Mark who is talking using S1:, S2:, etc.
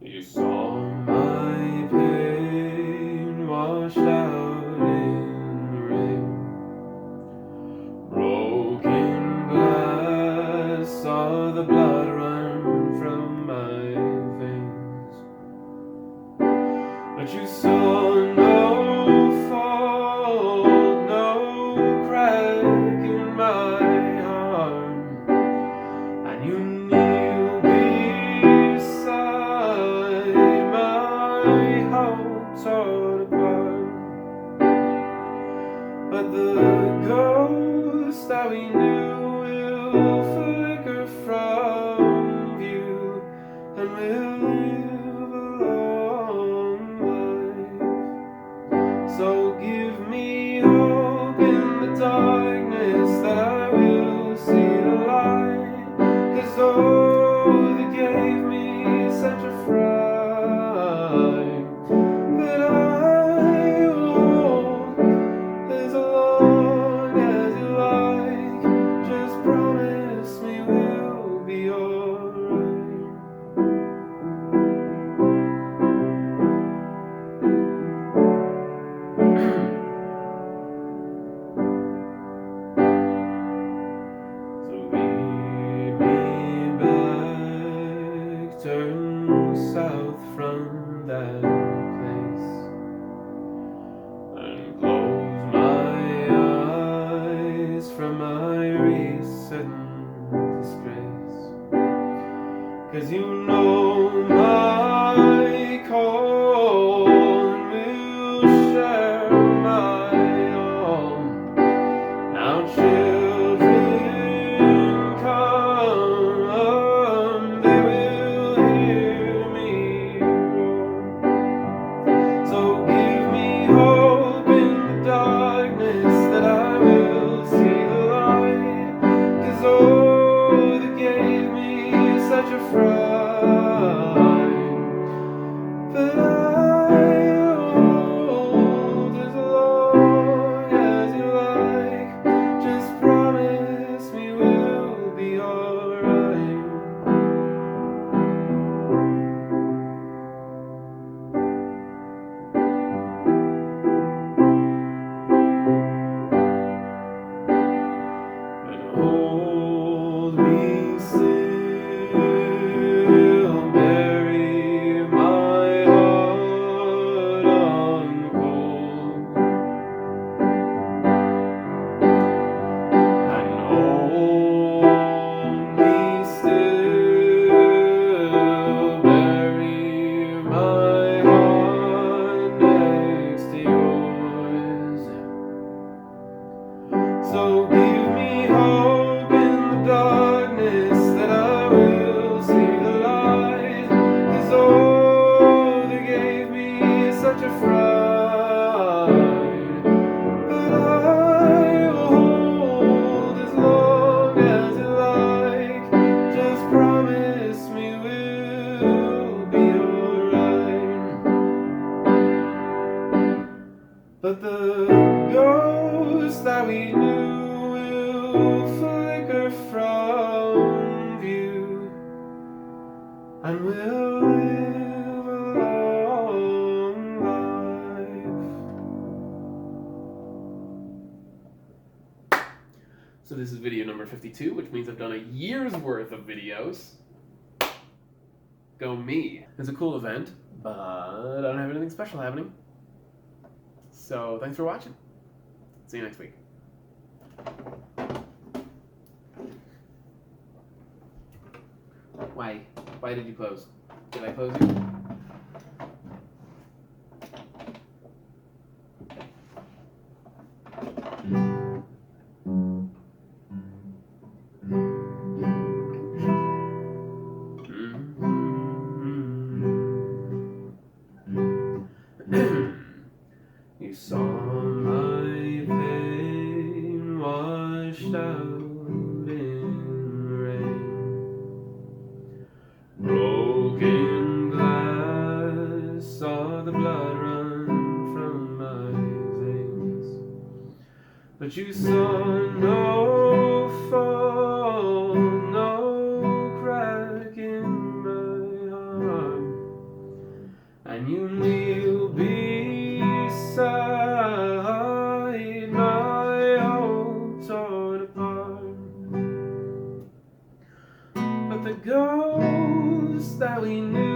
S1: You saw my pain washed out in the rain. Broken glass, saw the blood run from my veins. But you saw no fault, no crack in my heart, and you kneel beside my hope torn apart. But the ghost that we knew will flicker from view, and will live a long life. So give me hope in the darkness that I will see the light, 'cause oh, they gave me such a fright. But I will hold as long as you like. Just promise me we'll be alright. So lead me back, turn south from that place, and close my eyes from my recent disgrace. 'Cause you know my call, and will share my all. Now children come, they will hear me roar. So give me hope in the darkness that I will see the light, 'cause oh, they gave me such a fright. But I hold as long as you like. Just promise me we'll be alright. But hold me still, bury my heart on the cold, and hold me still, bury my heart next to yours. So give me hope in the darkness that I will see the light, 'cause oh, they gave me such a fright. But I will hold as long as you like. Just promise me we'll be alright. But the ghost that we knew will flicker from view, and will live a long life. So this is video number 52, which means I've done a year's worth of videos. Go me. It's a cool event, but I don't have anything special happening. So thanks for watching. See you next week. Why? Why did you close? Did I close you? You saw my pain washed out in rain. Broken glass. we knew